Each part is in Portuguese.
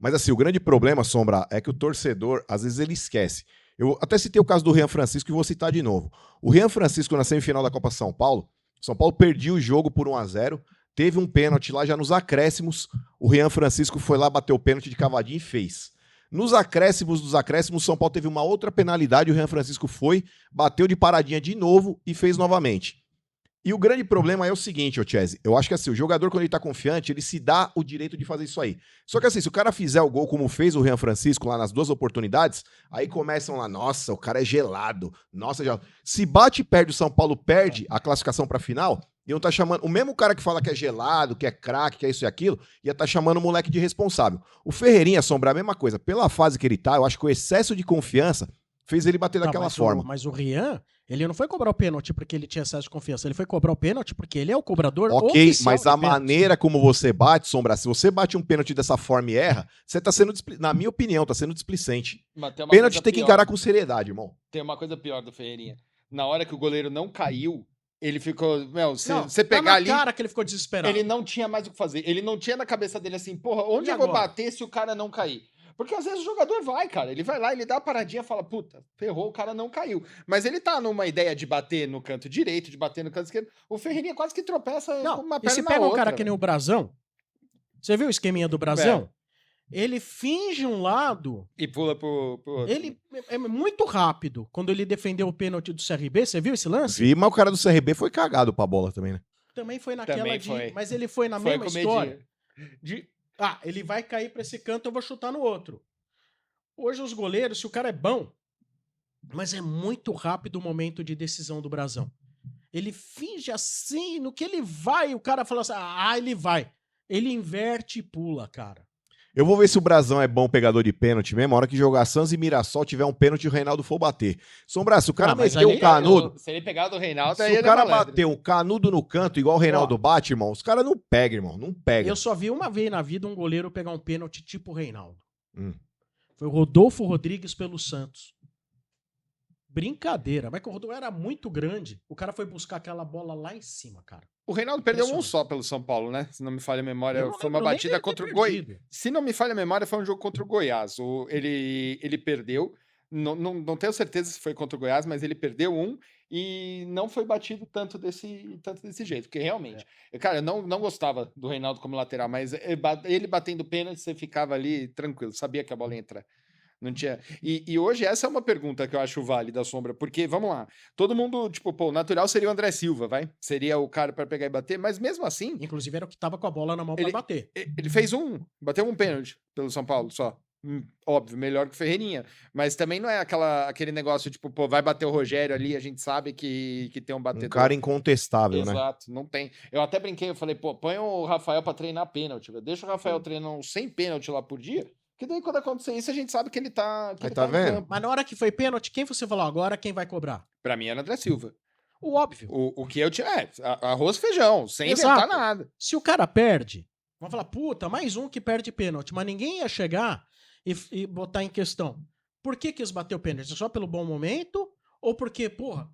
Mas assim, o grande problema, Sombra, é que o torcedor, às vezes ele esquece. Eu até citei o caso do Rian Francisco e vou citar de novo. O Rian Francisco na semifinal da Copa São Paulo perdia o jogo por 1-0, teve um pênalti lá já nos acréscimos, o Rian Francisco foi lá, bateu o pênalti de cavadinha e fez. Nos acréscimos dos acréscimos, o São Paulo teve uma outra penalidade, o Rian Francisco foi, bateu de paradinha de novo e fez novamente. E o grande problema é o seguinte, ô Chese, eu acho que assim, o jogador quando ele tá confiante, ele se dá o direito de fazer isso aí. Só que assim, se o cara fizer o gol como fez o Rian Francisco lá nas 2 oportunidades, aí começam lá, nossa, o cara é gelado, nossa, gelado. Se bate e perde, o São Paulo perde a classificação pra final, iam tá chamando, o mesmo cara que fala que é gelado, que é craque, que é isso e aquilo, ia tá chamando o moleque de responsável. O Ferreirinha, Sombra, a mesma coisa, pela fase que ele tá, eu acho que o excesso de confiança fez ele bater daquela forma. Mas o Rian, ele não foi cobrar o pênalti porque ele tinha excesso de confiança. Ele foi cobrar o pênalti porque ele é o cobrador ok, oficial. Mas a maneira como você bate, Sombra, se você bate um pênalti dessa forma e erra, você tá sendo, na minha opinião, tá sendo displicente. Pênalti tem que encarar com seriedade, irmão. Tem uma coisa pior do Ferreirinha. Na hora que o goleiro não caiu, ele ficou... Meu, você pegar ali... cara que ele ficou desesperado. Ele não tinha mais o que fazer. Ele não tinha na cabeça dele assim, porra, onde eu vou bater se o cara não cair? Porque às vezes o jogador vai, cara. Ele vai lá, ele dá a paradinha e fala, puta, ferrou, o cara não caiu. Mas ele tá numa ideia de bater no canto direito, de bater no canto esquerdo. O Ferreirinha quase que tropeça com uma perna na outra. E se pega um cara que nem o Brasão, você viu o esqueminha do Brasão? Ele finge um lado... E pula pro outro. Ele é muito rápido. Quando ele defendeu o pênalti do CRB, você viu esse lance? Vi, mas o cara do CRB foi cagado pra bola também, né? Também foi naquela também foi. de... Mas ele foi na mesma história. Ele vai cair pra esse canto, eu vou chutar no outro. Hoje os goleiros, se o cara é bom, mas é muito rápido o momento de decisão do Brasão. Ele finge assim, no que ele vai, o cara fala assim, ele vai. Ele inverte e pula, cara. Eu vou ver se o Brasão é bom pegador de pênalti mesmo. A hora que jogar Santos e Mirassol tiver um pênalti e o Reinaldo for bater. Sombra, se o cara meteu um canudo... Se ele pegar do Reinaldo, se o cara bater um canudo no canto, igual o Reinaldo bate, irmão, os caras não pegam, irmão. Não pegam. Eu só vi uma vez na vida um goleiro pegar um pênalti tipo o Reinaldo. Foi o Rodolfo Rodrigues pelo Santos. Brincadeira. Mas que o Rodolfo era muito grande. O cara foi buscar aquela bola lá em cima, cara. O Reinaldo perdeu um só pelo São Paulo, né? Se não me falha a memória, foi uma batida contra o Goiás. Se não me falha a memória, foi um jogo contra o Goiás. Ele perdeu. Não tenho certeza se foi contra o Goiás, mas ele perdeu um e não foi batido tanto desse jeito. Porque realmente, cara, eu não gostava do Reinaldo como lateral, mas ele batendo pênalti, você ficava ali tranquilo, sabia que a bola ia entrar. Não tinha. E hoje essa é uma pergunta que eu acho válida, Sombra, porque, vamos lá, todo mundo, tipo, o natural seria o André Silva, vai? Seria o cara pra pegar e bater, mas mesmo assim... Inclusive era o que tava com a bola na mão pra bater. Ele fez bateu um pênalti pelo São Paulo só. Óbvio, melhor que o Ferreirinha. Mas também não é aquele negócio, tipo, vai bater o Rogério ali, a gente sabe que tem um batedor. Um cara incontestável, né? Exato, não tem. Eu até brinquei, eu falei, põe o Rafael pra treinar pênalti, deixa o Rafael treinando 100 pênalti lá por dia. Que daí, quando acontecer isso, a gente sabe que ele tá. Que ele tá vendo? Campo. Mas na hora que foi pênalti, quem você falou agora, quem vai cobrar? Pra mim era André Silva. O óbvio. O que eu tinha. Arroz e feijão, sem inventar nada. Se o cara perde, vamos falar, puta, mais um que perde pênalti. Mas ninguém ia chegar e botar em questão. Por que quis bater o pênalti? Só pelo bom momento? Ou porque, porra,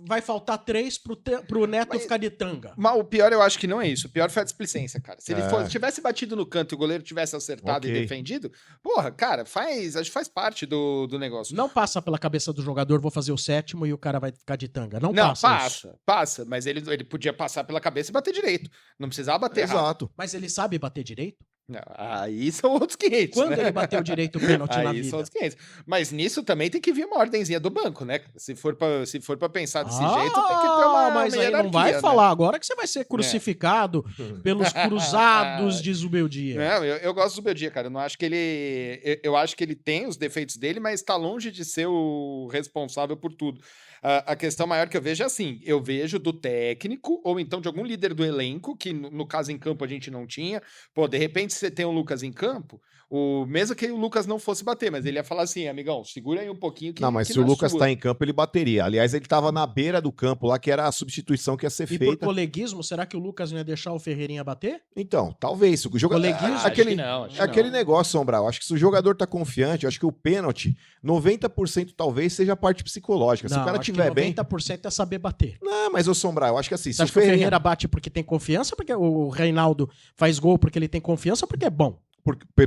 vai faltar 3 pro Neto ficar de tanga? Mas o pior eu acho que não é isso. O pior foi a displicência, cara. Se ele tivesse batido no canto e o goleiro tivesse acertado e defendido, porra, cara, acho que faz parte do negócio. Não passa pela cabeça do jogador, vou fazer o 7º e o cara vai ficar de tanga. Não passa. Mas ele podia passar pela cabeça e bater direito. Não precisava bater errado. Mas ele sabe bater direito? Não, aí são outros 500. Quando ele bateu direito o pênalti na vida? Aí são outros 500. Mas nisso também tem que vir uma ordenzinha do banco, né? Se for pra pensar desse jeito, tem que ter uma mas aí não vai falar agora que você vai ser crucificado pelos cruzados de Zubeldia. Não, eu gosto do Zubeldia, cara. Eu não acho que ele... Eu acho que ele tem os defeitos dele, mas tá longe de ser o responsável por tudo. A questão maior que eu vejo é assim, eu vejo do técnico, ou então de algum líder do elenco, que no caso em campo a gente não tinha. Pô, de repente você tem o Lucas em campo, mesmo que o Lucas não fosse bater, mas ele ia falar assim, amigão, segura aí um pouquinho que... Não, mas se o Lucas tá em campo, ele bateria. Aliás, ele tava na beira do campo lá, que era a substituição que ia ser feita. E por coleguismo, será que o Lucas não ia deixar o Ferreirinha bater? Então, talvez. O jogador... Aquele negócio, Sombra, eu acho que se o jogador tá confiante, eu acho que o pênalti, 90% talvez seja a parte psicológica. Se o cara tiver bem... 90% é saber bater. Não, mas o Sombra, eu acho que assim... Você acha que o Ferreira bate porque tem confiança, porque o Reinaldo faz gol porque ele tem confiança ou porque é bom?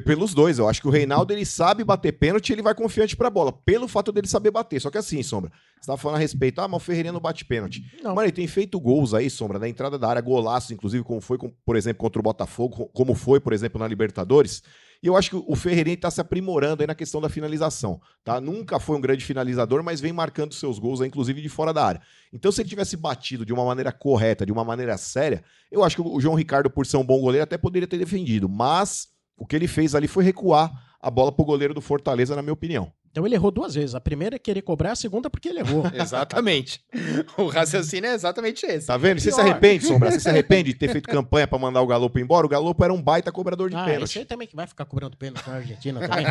Pelos dois, eu acho que o Reinaldo ele sabe bater pênalti e ele vai confiante pra bola, pelo fato dele saber bater. Só que assim, Sombra, você tava falando a respeito, mas o Ferreirinha não bate pênalti. Não. Mano, ele tem feito gols aí, Sombra, na entrada da área, golaços, inclusive, como foi, por exemplo, contra o Botafogo, como foi, por exemplo, na Libertadores. E eu acho que o Ferreirinha tá se aprimorando aí na questão da finalização, tá? Nunca foi um grande finalizador, mas vem marcando seus gols aí, inclusive de fora da área. Então, se ele tivesse batido de uma maneira correta, de uma maneira séria, eu acho que o João Ricardo, por ser um bom goleiro, até poderia ter defendido, mas o que ele fez ali foi recuar a bola pro goleiro do Fortaleza, na minha opinião. Então ele errou 2 vezes. A primeira é querer cobrar, a segunda porque ele errou. Exatamente. O raciocínio é exatamente esse. Tá vendo? Você se arrepende, Sombra? Você se arrepende de ter feito campanha pra mandar o Galopo embora? O Galopo era um baita cobrador de pênalti. Esse aí também que vai ficar cobrando pênalti na Argentina também.